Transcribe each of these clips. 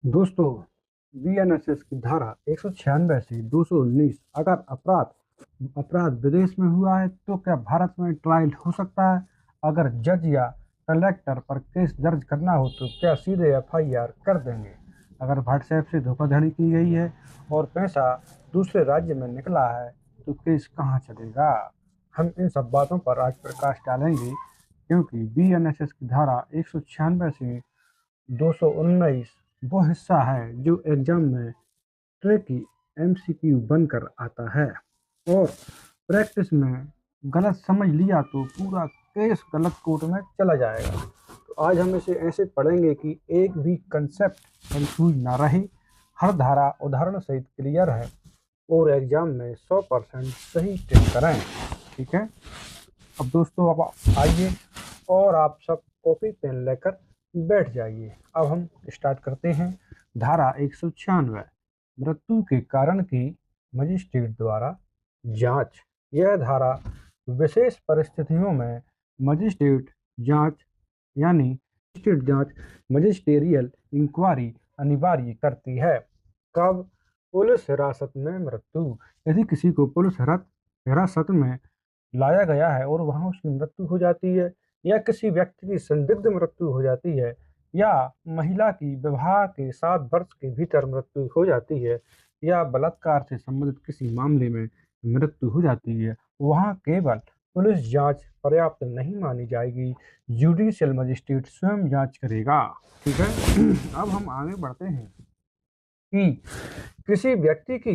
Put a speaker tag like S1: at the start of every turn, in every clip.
S1: दोस्तों, बीएनएसएस की धारा 196 से 219 अगर अपराध अपराध विदेश में हुआ है तो क्या भारत में ट्रायल हो सकता है? अगर जज या कलेक्टर पर केस दर्ज करना हो तो क्या सीधे एफआईआर कर देंगे? अगर व्हाट्सएप से धोखाधड़ी की गई है और पैसा दूसरे राज्य में निकला है तो केस कहाँ चलेगा? हम इन सब बातों पर आज प्रकाश डालेंगे, क्योंकि बीएनएसएस की धारा 196 से 219 वो हिस्सा है जो एग्जाम में ट्रिकी एमसीक्यू बनकर आता है, और प्रैक्टिस में गलत समझ लिया तो पूरा केस गलत कोर्ट में चला जाएगा। तो आज हम इसे ऐसे पढ़ेंगे कि एक भी कंसेप्ट कंफ्यूज ना रहे, हर धारा उदाहरण सहित क्लियर है और एग्जाम में 100% सही टिक करें। ठीक है। अब दोस्तों, अब आइए और आप सब कॉपी पेन लेकर बैठ जाइए। अब हम स्टार्ट करते हैं। धारा 196, मृत्यु के कारण की मजिस्ट्रेट द्वारा जांच। यह धारा विशेष परिस्थितियों में मजिस्ट्रेट जांच यानी मजिस्ट्रेट जांच मजिस्टेरियल इंक्वायरी अनिवार्य करती है। कब? पुलिस हिरासत में मृत्यु। यदि किसी को पुलिस हिरासत में लाया गया है और वहां उसकी मृत्यु हो जाती है, या किसी व्यक्ति की संदिग्ध मृत्यु हो जाती है, या महिला की विवाह के 7 वर्ष के भीतर मृत्यु हो जाती है, या बलात्कार से संबंधित किसी मामले में मृत्यु हो जाती है, वहां केवल पुलिस जांच पर्याप्त नहीं मानी जाएगी, जुडिशियल मजिस्ट्रेट स्वयं जांच करेगा। ठीक है। अब हम आगे बढ़ते हैं कि किसी व्यक्ति की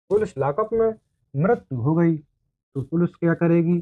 S1: पुलिस लॉकअप में मृत्यु हो गई तो पुलिस क्या करेगी?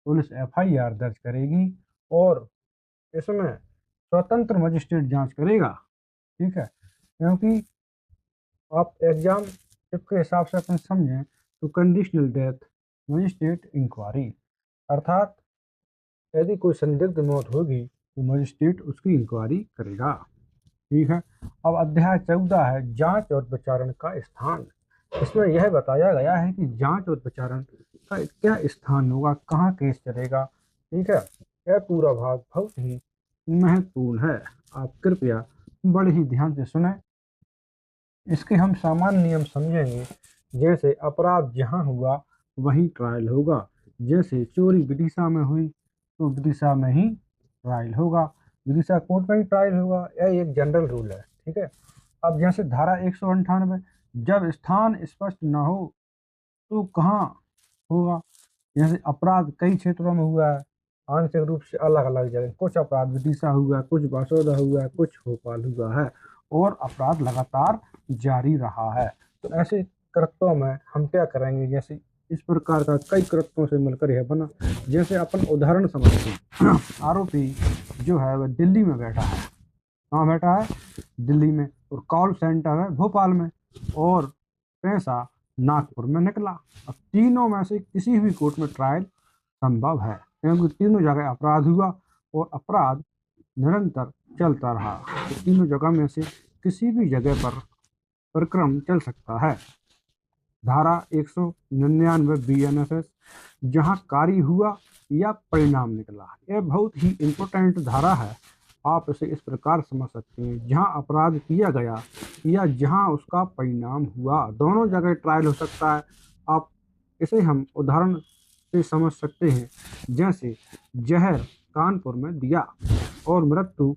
S1: पुलिस एफआईआर दर्ज करेगी और इसमें स्वतंत्र मजिस्ट्रेट जांच करेगा। ठीक है। क्योंकि आप एग्जाम के हिसाब से अपन समझें तो कंडीशनल डेथ मजिस्ट्रेट इंक्वायरी, अर्थात यदि कोई संदिग्ध मौत होगी तो मजिस्ट्रेट उसकी इंक्वायरी करेगा। ठीक है। अब अध्याय 14 है जांच और विचारण का स्थान। इसमें यह बताया गया है कि जांच और विचारण का क्या स्थान होगा, कहाँ केस चलेगा। ठीक है। यह पूरा भाग बहुत ही महत्वपूर्ण है, आप कृपया बड़े ही ध्यान से सुने। इसके हम सामान्य नियम समझेंगे, जैसे अपराध जहाँ हुआ वहीं ट्रायल होगा। जैसे चोरी विदिशा में हुई तो विदिशा में ही ट्रायल होगा, विदिशा कोर्ट में ही ट्रायल होगा। यह एक जनरल रूल है। ठीक है। अब जैसे धारा 198, जब स्थान स्पष्ट न हो तो कहाँ होगा? जैसे अपराध कई क्षेत्रों में हुआ है, आंशिक रूप से अलग अलग जगह। कुछ अपराध विदिशा हुआ, कुछ बासोदा हुआ, कुछ भोपाल हुआ है, और अपराध लगातार जारी रहा है। तो ऐसे कृत्यों में हम क्या करेंगे? जैसे इस प्रकार का कई कृत्यों से मिलकर यह बना। जैसे अपन उदाहरण समझते हैं, आरोपी जो है वह दिल्ली में बैठा है। कहाँ बैठा है? दिल्ली में। और कॉल सेंटर है भोपाल में, और पैसा नागपुर में निकला। अब तीनों में से किसी भी कोर्ट में ट्रायल संभव है, क्योंकि तीनों जगह अपराध हुआ और अपराध निरंतर चलता रहा। तो तीनों जगह में से किसी भी जगह पर प्रक्रम चल सकता है। धारा 199 बीएनएसएस, जहाँ कार्य हुआ या परिणाम निकला। यह बहुत ही इम्पोर्टेंट धारा है। आप इसे इस प्रकार समझ सकते हैं, जहाँ अपराध किया गया या जहाँ उसका परिणाम हुआ, दोनों जगह ट्रायल हो सकता है। आप इसे हम उदाहरण से समझ सकते हैं, जैसे जहर कानपुर में दिया और मृत्यु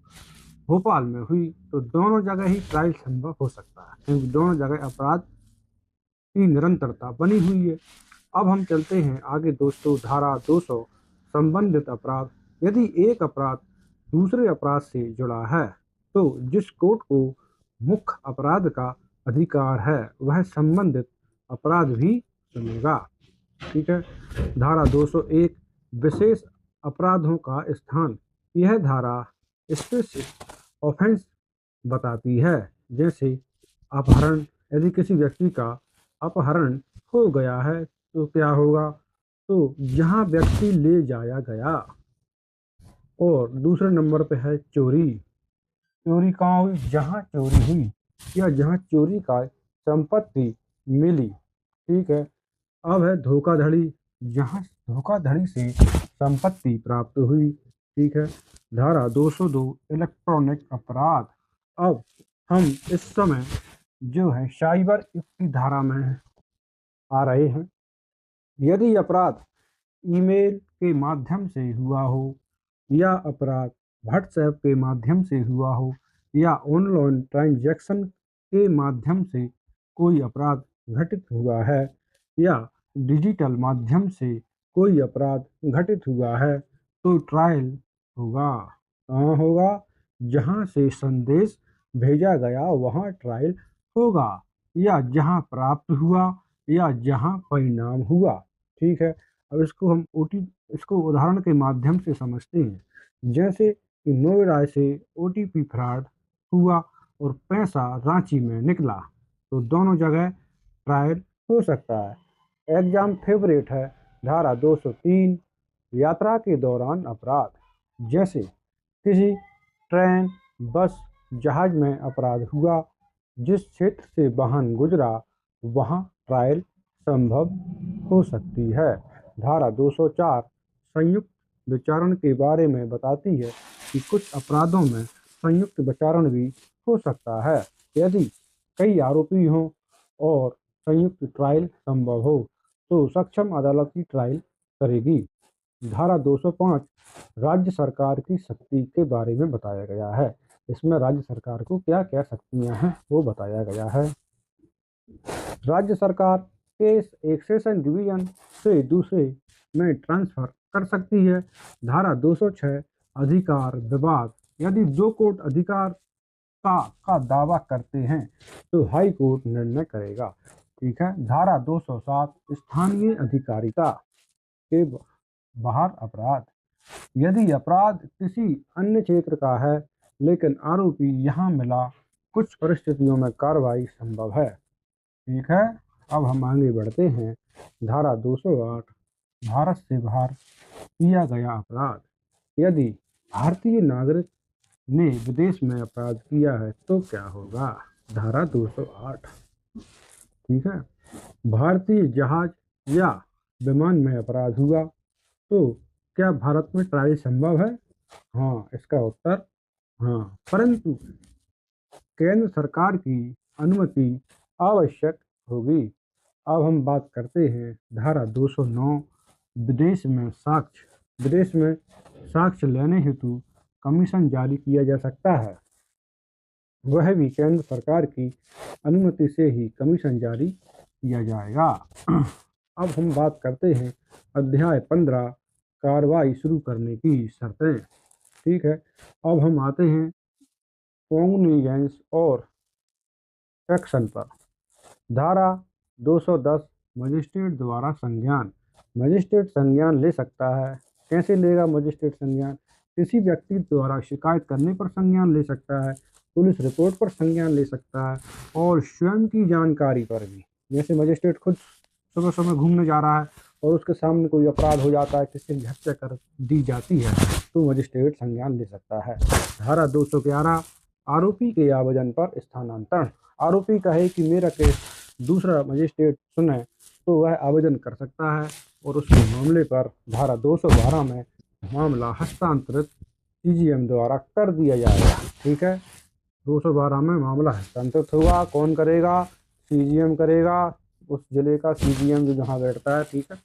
S1: भोपाल में हुई, तो दोनों जगह ही ट्रायल संभव हो सकता है, क्योंकि दोनों जगह अपराध की निरंतरता बनी हुई है। अब हम चलते हैं आगे दोस्तों, धारा 200, संबंधित अपराध। यदि एक अपराध दूसरे अपराध से जुड़ा है तो जिस कोर्ट को मुख्य अपराध का अधिकार है वह संबंधित अपराध भी सुनेगा। ठीक है। धारा 201, विशेष अपराधों का स्थान। यह धारा स्पेसिफिक ऑफेंस बताती है। जैसे अपहरण, यदि किसी व्यक्ति का अपहरण हो गया है तो क्या होगा? तो जहाँ व्यक्ति ले जाया गया। और दूसरे नंबर पे है चोरी। चोरी कहाँ हुई? जहाँ चोरी हुई या जहाँ चोरी का संपत्ति मिली। ठीक है। अब है धोखाधड़ी, जहाँ धोखाधड़ी से संपत्ति प्राप्त हुई। ठीक है। धारा 202, इलेक्ट्रॉनिक अपराध। अब हम इस समय जो है साइबर युक्ति धारा में आ रहे हैं। यदि अपराध ईमेल के माध्यम से हुआ हो या अपराध व्हाट्सएप के माध्यम से हुआ हो या ऑनलाइन ट्रांजैक्शन के माध्यम से कोई अपराध घटित हुआ है या डिजिटल माध्यम से कोई अपराध घटित हुआ है तो ट्रायल होगा। कहाँ होगा? जहाँ से संदेश भेजा गया वहाँ ट्रायल होगा, या जहाँ प्राप्त हुआ या जहाँ परिणाम हुआ। ठीक है, अब इसको उदाहरण के माध्यम से समझते हैं। जैसे कि नोएडा से ओटीपी फ्रॉड हुआ और पैसा रांची में निकला, तो दोनों जगह ट्रायल हो सकता है। एग्जाम फेवरेट है धारा 203 यात्रा के दौरान अपराध। जैसे किसी ट्रेन, बस, जहाज में अपराध हुआ, जिस क्षेत्र से वाहन गुजरा वहाँ ट्रायल संभव हो सकती है। धारा 204 संयुक्त विचारण के बारे में बताती है कि कुछ अपराधों में संयुक्त विचारण भी हो सकता है यदि कई आरोपी हों और संयुक्त ट्रायल संभव हो तो सक्षम अदालत की ट्रायल करेगी। धारा 205 राज्य सरकार की शक्ति के बारे में बताया गया है। इसमें राज्य सरकार को क्या क्या शक्तियां हैं वो बताया गया है। राज्य सरकार केस एक सेशन डिवीजन से दूसरे में ट्रांसफर कर सकती है। धारा 206 अधिकार विवाद। यदि दो कोर्ट अधिकार का दावा करते हैं तो हाई कोर्ट निर्णय करेगा। ठीक है। धारा 207 स्थानीय अधिकारिता के बाहर अपराध। यदि अपराध किसी अन्य क्षेत्र का है लेकिन आरोपी यहाँ मिला, कुछ परिस्थितियों में कार्रवाई संभव है। ठीक है, अब हम आगे बढ़ते हैं। धारा 208 भारत से बाहर किया गया अपराध। यदि भारतीय नागरिक ने विदेश में अपराध किया है तो क्या होगा? धारा 208। ठीक है, भारतीय जहाज या विमान में अपराध हुआ तो क्या भारत में ट्रायल संभव है? हाँ, इसका उत्तर हाँ, परंतु केंद्र सरकार की अनुमति आवश्यक होगी। अब हम बात करते हैं धारा 209 विदेश में साक्ष्य लेने हेतु कमीशन जारी किया जा सकता है। वह भी केंद्र सरकार की अनुमति से ही कमीशन जारी किया जाएगा। अब हम बात करते हैं अध्याय 15 कार्रवाई शुरू करने की शर्तें। ठीक है, अब हम आते हैं कॉग्निजेंस और एक्शन पर। धारा 210 मजिस्ट्रेट द्वारा संज्ञान। मजिस्ट्रेट संज्ञान ले सकता है। कैसे लेगा मजिस्ट्रेट संज्ञान? किसी व्यक्ति द्वारा शिकायत करने पर संज्ञान ले सकता है, पुलिस रिपोर्ट पर संज्ञान ले सकता है और स्वयं की जानकारी पर भी। जैसे मजिस्ट्रेट खुद सुबह सुबह घूमने जा रहा है और उसके सामने कोई अपराध हो जाता है, किसी की हत्या कर दी जाती है, तो मजिस्ट्रेट संज्ञान ले सकता है। धारा 211 आरोपी के आवेदन पर स्थानांतरण। आरोपी कहे कि मेरा केस दूसरा मजिस्ट्रेट सुने तो वह आवेदन कर सकता है और उसके मामले पर धारा 212 में मामला हस्तांतरित सीजीएम द्वारा कर दिया जाएगा। ठीक है, 212 में मामला हस्तांतरित होगा। कौन करेगा? सीजीएम करेगा, उस जिले का सीजीएम जो जहाँ बैठता है। ठीक है,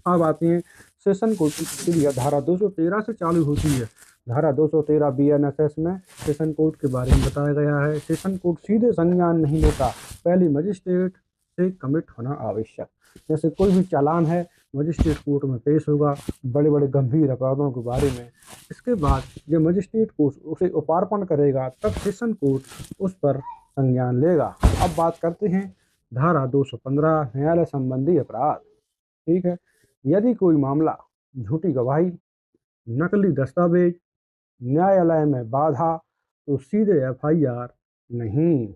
S1: अब आती है सेशन कोर्ट की प्रक्रिया। धारा 213 से चालू होती है। धारा 213 बीएनएसएस में सेशन कोर्ट के बारे में बताया गया है। सेशन कोर्ट सीधे संज्ञान नहीं लेता, पहले मजिस्ट्रेट से कमिट होना आवश्यक। जैसे कोई भी चालान है, मजिस्ट्रेट कोर्ट में पेश होगा बड़े बड़े गंभीर अपराधों के बारे में। इसके बाद जब मजिस्ट्रेट कोर्ट उसे उपार्पण करेगा तब सेशन कोर्ट उस पर संज्ञान लेगा। अब बात करते हैं धारा 215 न्यायालय संबंधी अपराध। ठीक है, यदि कोई मामला झूठी गवाही, नकली दस्तावेज, न्यायालय में बाधा तो सीधे एफआईआर नहीं।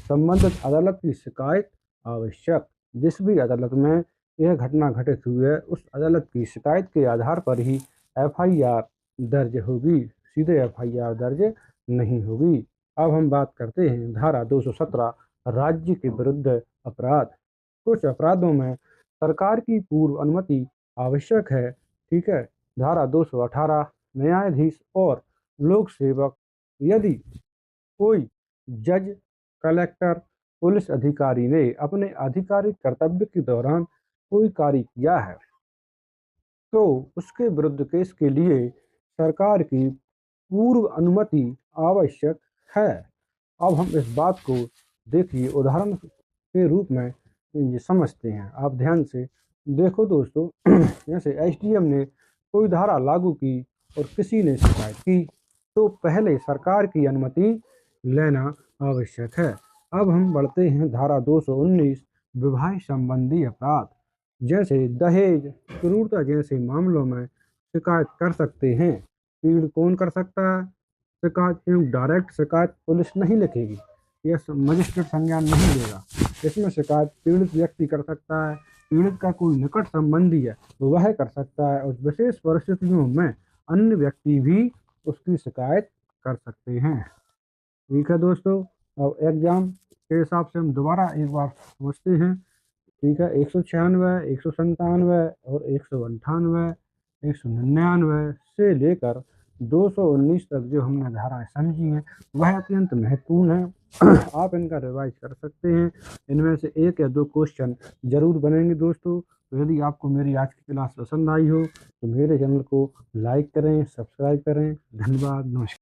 S1: संबंधित अदालत की शिकायत आवश्यक। जिस भी अदालत में यह घटना घटित हुई है उस अदालत की शिकायत के आधार पर ही एफआईआर दर्ज होगी, सीधे एफआईआर दर्ज नहीं होगी। अब हम बात करते हैं धारा 217 राज्य के विरुद्ध अपराध। कुछ अपराधों में सरकार की पूर्व अनुमति आवश्यक है। ठीक है, धारा 218 न्यायाधीश और लोक सेवक। यदि कोई जज, कलेक्टर, पुलिस अधिकारी ने अपने आधिकारिक कर्तव्य के दौरान कोई कार्य किया है तो उसके विरुद्ध केस के लिए सरकार की पूर्व अनुमति आवश्यक है। अब हम इस बात को देखिए उदाहरण के रूप में ये समझते हैं। आप ध्यान से देखो दोस्तों, जैसे एसडीएम ने कोई धारा लागू की और किसी ने शिकायत की तो पहले सरकार की अनुमति लेना आवश्यक है। अब हम बढ़ते हैं धारा 219 विवाह संबंधी अपराध, जैसे दहेज, क्रूरता जैसे मामलों में शिकायत कर सकते हैं। पीड़ित कौन कर सकता है शिकायत? एवं डायरेक्ट शिकायत पुलिस नहीं लिखेगी, यह मजिस्ट्रेट संज्ञान नहीं लेगा। इसमें शिकायत पीड़ित व्यक्ति कर सकता है, पीड़ित का कोई निकट संबंधी है तो वह कर सकता है, और विशेष परिस्थितियों में अन्य व्यक्ति भी उसकी शिकायत कर सकते हैं। ठीक है दोस्तों, अब एग्जाम के हिसाब से हम दोबारा एक बार समझते हैं। ठीक है, 196, 197 और 198, 199 से लेकर 219 तक जो हमने धाराएं समझी हैं वह अत्यंत महत्वपूर्ण है। आप इनका रिवाइज कर सकते हैं। इनमें से 1 या 2 क्वेश्चन जरूर बनेंगे दोस्तों। तो यदि आपको मेरी आज की क्लास पसंद आई हो तो मेरे चैनल को लाइक करें, सब्सक्राइब करें। धन्यवाद, नमस्कार।